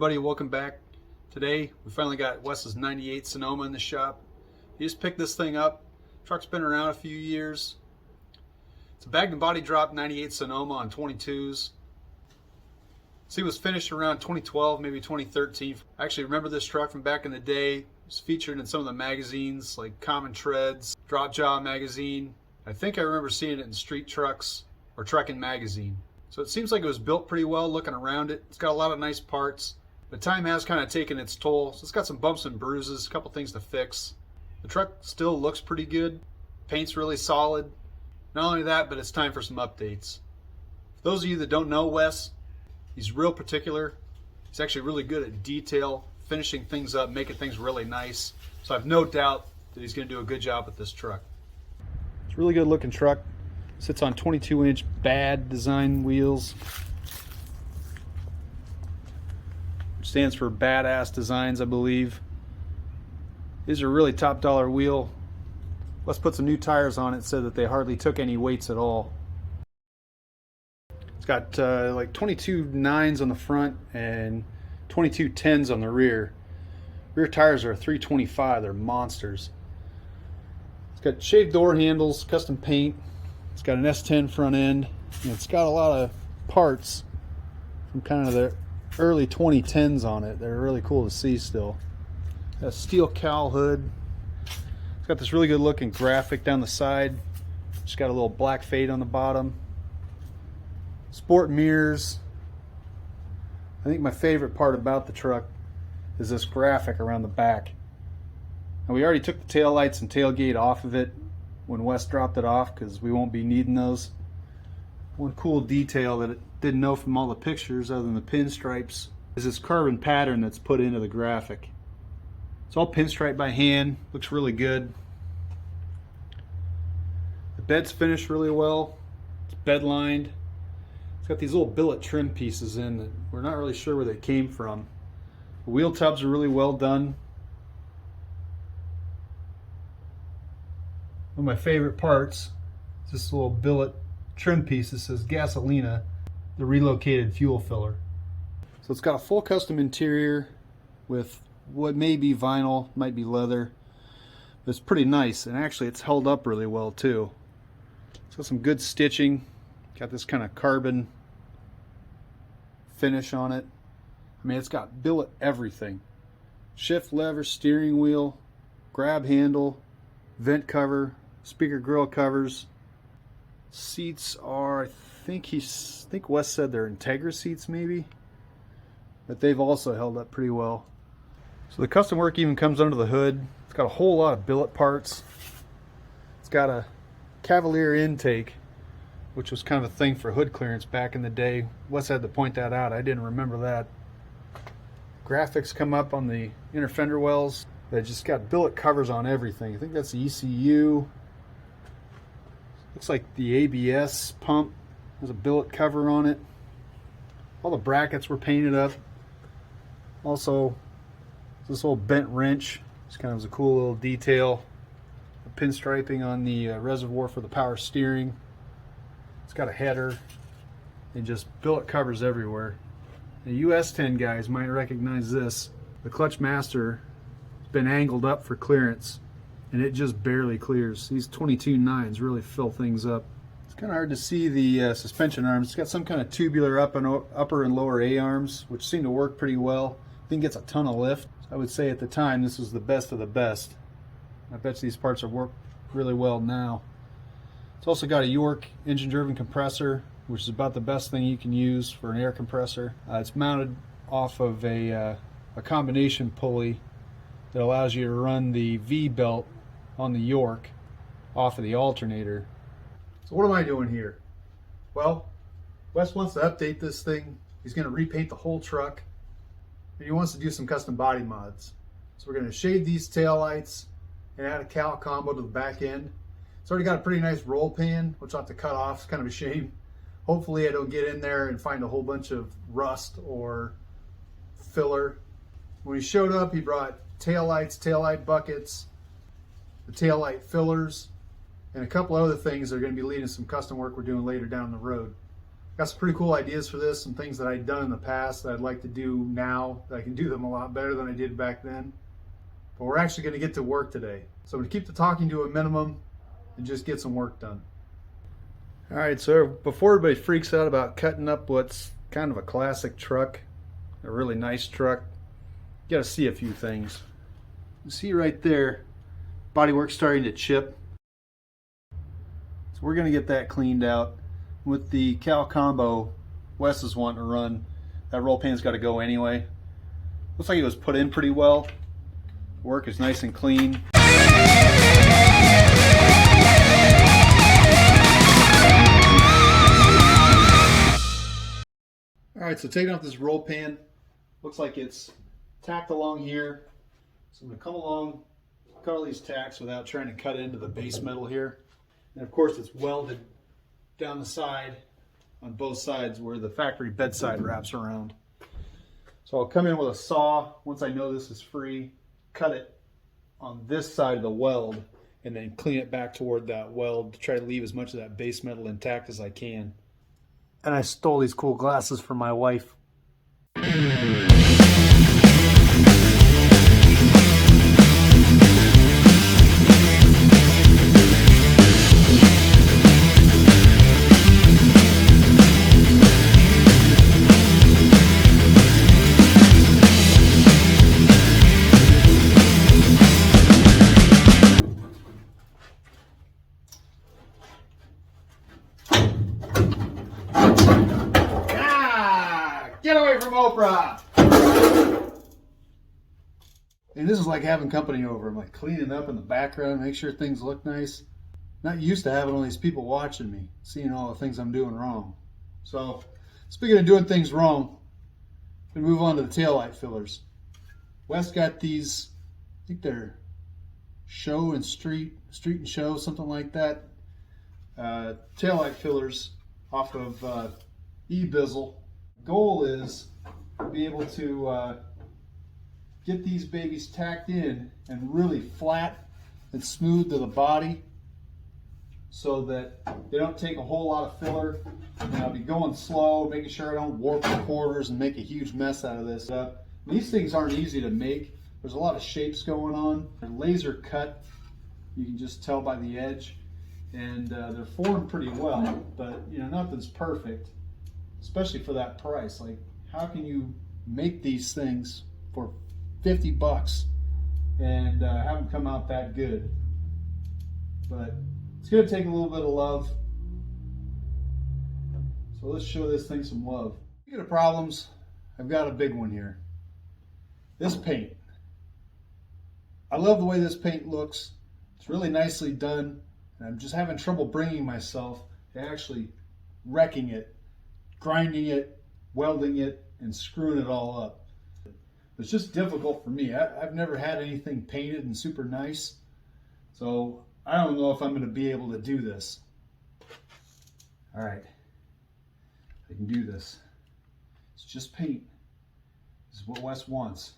everybody, welcome back. Today we finally got Wes's 98 Sonoma in the shop. He just picked this thing up. Truck's been around a few years. It's a bagged and body drop 98 Sonoma on 22s. See, it was finished around 2012, maybe 2013. I actually remember this truck from back in the day. It was featured in some of the magazines like Common Treads, Drop Jaw magazine. I think I remember seeing it in Street Trucks or Truckin' magazine. So it seems like it was built pretty well looking around it. It's got a lot of nice parts. The time has kind of taken its toll. So it's got some bumps and bruises, a couple things to fix. The truck still looks pretty good. Paint's really solid. Not only that, but it's time for some updates. For those of you that don't know Wes, he's real particular. He's actually really good at detail, finishing things up, making things really nice. So I have no doubt that he's going to do a good job with this truck. It's a really good looking truck. Sits on 22-inch bad design wheels. Stands for Badass Designs, I believe. These are really top dollar wheel. Let's put some new tires on it. Said that they hardly took any weights at all. It's got like 22 9s on the front and 22 10s on the rear. Rear tires are 325. They're monsters. It's got shaved door handles, custom paint. It's got an S10 front end, and it's got a lot of parts from kind of the early 2010s on it. They're really cool to see still. Got a steel cowl hood. It's got this really good looking graphic down the side. Just got a little black fade on the bottom. Sport mirrors. I think my favorite part about the truck is this graphic around the back. Now, we already took the tail lights and tailgate off of it when Wes dropped it off because we won't be needing those. One cool detail that it didn't know from all the pictures other than the pinstripes is this carbon pattern that's put into the graphic. It's all pinstriped by hand, looks really good. The bed's finished really well. It's bed lined. It's got these little billet trim pieces in that we're not really sure where they came from. The wheel tubs are really well done. One of my favorite parts is this little billet trim piece that says Gasolina, the relocated fuel filler. So it's got a full custom interior with what may be vinyl, might be leather, but it's pretty nice, and actually it's held up really well too. It's got some good stitching, got this kind of carbon finish on it. I mean, it's got billet everything. Shift lever, steering wheel, grab handle, vent cover, speaker grill covers. Seats are, I think Wes said they're Integra seats maybe, but they've also held up pretty well. So the custom work even comes under the hood. It's got a whole lot of billet parts. It's got a Cavalier intake, which was kind of a thing for hood clearance back in the day. Wes had to point that out. I didn't remember that. Graphics come up on the inner fender wells. They just got billet covers on everything. I think that's the ECU. Looks like the ABS pump has a billet cover on it. All the brackets were painted up. Also, this little bent wrench. This kind of is a cool little detail. The pinstriping on the reservoir for the power steering. It's got a header and just billet covers everywhere. The US 10 guys might recognize this. The clutch master been angled up for clearance, and it just barely clears. These 22 9s really fill things up. It's kind of hard to see the suspension arms. It's got some kind of tubular upper and lower A-arms, which seem to work pretty well. I think it gets a ton of lift. I would say at the time this was the best of the best. I bet you these parts will work really well now. It's also got a York engine-driven compressor, which is about the best thing you can use for an air compressor. It's mounted off of a combination pulley that allows you to run the V-belt on the York off of the alternator. So what am I doing here? Well, Wes wants to update this thing. He's going to repaint the whole truck, and he wants to do some custom body mods. So we're going to shade these taillights and add a cowl combo to the back end. It's already got a pretty nice roll pan, which I'll have to cut off. It's kind of a shame. Hopefully I don't get in there and find a whole bunch of rust or filler. When he showed up, he brought taillights, taillight buckets, the taillight fillers, and a couple other things that are going to be leading some custom work we're doing later down the road. Got some pretty cool ideas for this, some things that I'd done in the past that I'd like to do now, that I can do them a lot better than I did back then. But we're actually going to get to work today. So I'm going to keep the talking to a minimum and just get some work done. All right, so before everybody freaks out about cutting up what's kind of a classic truck, a really nice truck, you got to see a few things. You see right there, bodywork starting to chip. So we're going to get that cleaned out. With the Cal combo Wes is wanting to run, that roll pan's got to go anyway. Looks like it was put in pretty well. Work is nice and clean. Alright, so taking off this roll pan, looks like it's tacked along here. So I'm going to come along, cut all these tacks without trying to cut into the base metal here. And of course it's welded down the side on both sides where the factory bedside wraps around. So I'll come in with a saw once I know this is free, cut it on this side of the weld, and then clean it back toward that weld to try to leave as much of that base metal intact as I can. And I stole these cool glasses from my wife. Get away from Oprah! And this is like having company over. I'm like cleaning up in the background, make sure things look nice. Not used to having all these people watching me, seeing all the things I'm doing wrong. So, speaking of doing things wrong, we move on to the taillight fillers. Wes got these, I think they're show and street and show, something like that. Taillight fillers off of E-Bizzle. Goal is to be able to get these babies tacked in and really flat and smooth to the body so that they don't take a whole lot of filler. And I'll be going slow, making sure I don't warp the quarters and make a huge mess out of this. These things aren't easy to make. There's a lot of shapes going on. They're laser cut. You can just tell by the edge. And they're formed pretty well, but you know, nothing's perfect. Especially for that price. Like, how can you make these things for 50 bucks and have them come out that good? But it's going to take a little bit of love. So let's show this thing some love. Speaking of problems, I've got a big one here. This paint. I love the way this paint looks. It's really nicely done. And I'm just having trouble bringing myself to actually wrecking it, grinding it, welding it, and screwing it all up. It's just difficult for me. I've never had anything painted and super nice, so I don't know if I'm going to be able to do this. All right, I can do this. It's just paint. This is what Wes wants.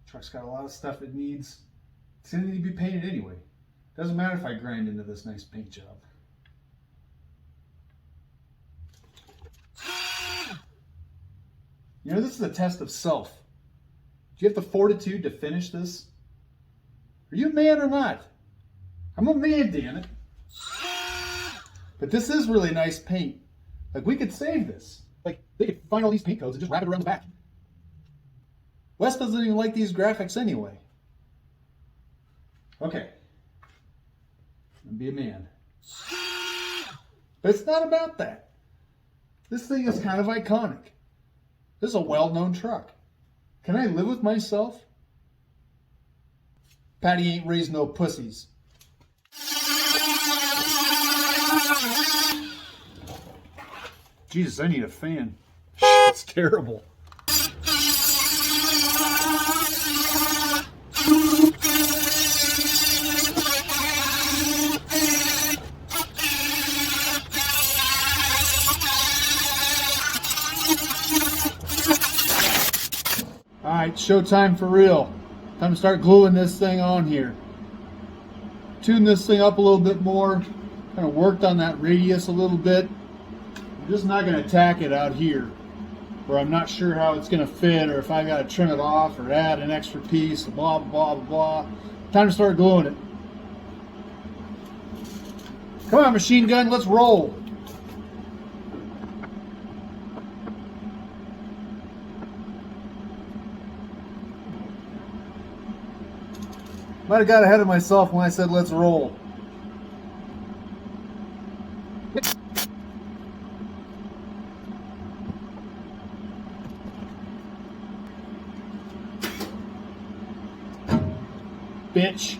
The truck's got a lot of stuff it needs. It's going to need to be painted anyway. Doesn't matter if I grind into this nice paint job. You know, this is a test of self. Do you have the fortitude to finish this? Are you a man or not? I'm a man, damn it. But this is really nice paint. Like, we could save this. Like, they could find all these paint codes and just wrap it around the back. Wes doesn't even like these graphics anyway. Okay. And be a man. But it's not about that. This thing is kind of iconic. This is a well-known truck. Can I live with myself? Patty ain't raised no pussies. Jesus, I need a fan. It's terrible. Alright, showtime for real. Time to start gluing this thing on here. Tune this thing up a little bit more. Kind of worked on that radius a little bit. I'm just not going to tack it out here where I'm not sure how it's going to fit, or if I got to trim it off or add an extra piece, blah, blah, blah, blah. Time to start gluing it. Come on, machine gun, let's roll. Might have got ahead of myself when I said let's roll. Bitch.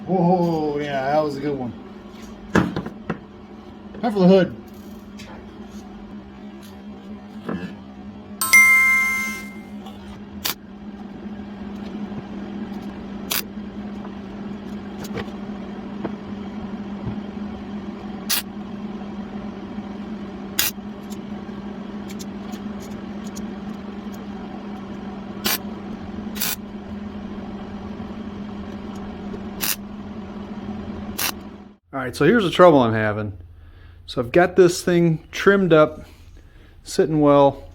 Whoa, yeah, that was a good one. Time for the hood. All right, so here's the trouble I'm having. So I've got this thing trimmed up, sitting well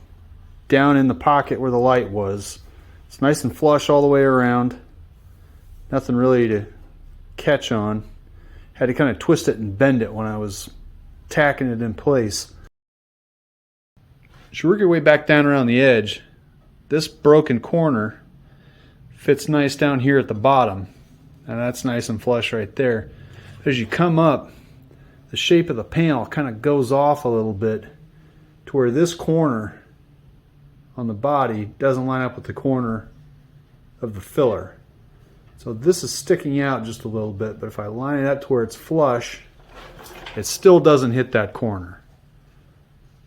down in the pocket where the light was. It's nice and flush all the way around. Nothing really to catch on. Had to kind of twist it and bend it when I was tacking it in place. As you work your way back down around the edge, this broken corner fits nice down here at the bottom. And that's nice and flush right there. As you come up, the shape of the panel kind of goes off a little bit to where this corner on the body doesn't line up with the corner of the filler. So this is sticking out just a little bit, but if I line it up to where it's flush, it still doesn't hit that corner.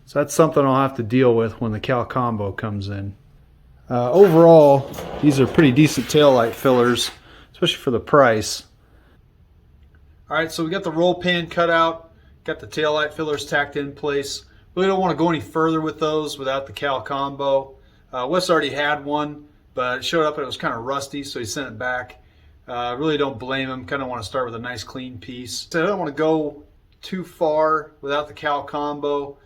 So that's something I'll have to deal with when the Cal Combo comes in. Overall, these are pretty decent taillight fillers, especially for the price. Alright, so we got the roll pan cut out, got the taillight fillers tacked in place. Really don't want to go any further with those without the Cal Combo. Wes already had one, but it showed up and it was kind of rusty, so he sent it back. Really don't blame him, kind of want to start with a nice clean piece. So I don't want to go too far without the Cal Combo.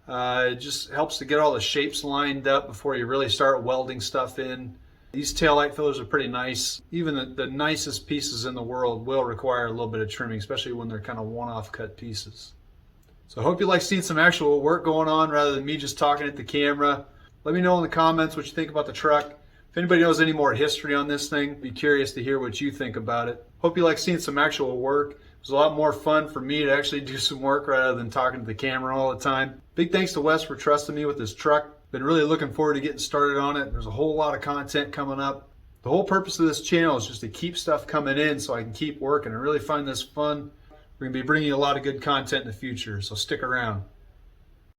It just helps to get all the shapes lined up before you really start welding stuff in. These taillight fillers are pretty nice. Even the nicest pieces in the world will require a little bit of trimming, especially when they're kind of one-off cut pieces. So I hope you like seeing some actual work going on rather than me just talking at the camera. Let me know in the comments what you think about the truck. If anybody knows any more history on this thing, be curious to hear what you think about it. Hope you like seeing some actual work. It was a lot more fun for me to actually do some work rather than talking to the camera all the time. Big thanks to Wes for trusting me with this truck. Been really looking forward to getting started on it. There's a whole lot of content coming up. The whole purpose of this channel is just to keep stuff coming in so I can keep working. I really find this fun. We're going to be bringing you a lot of good content in the future, so stick around.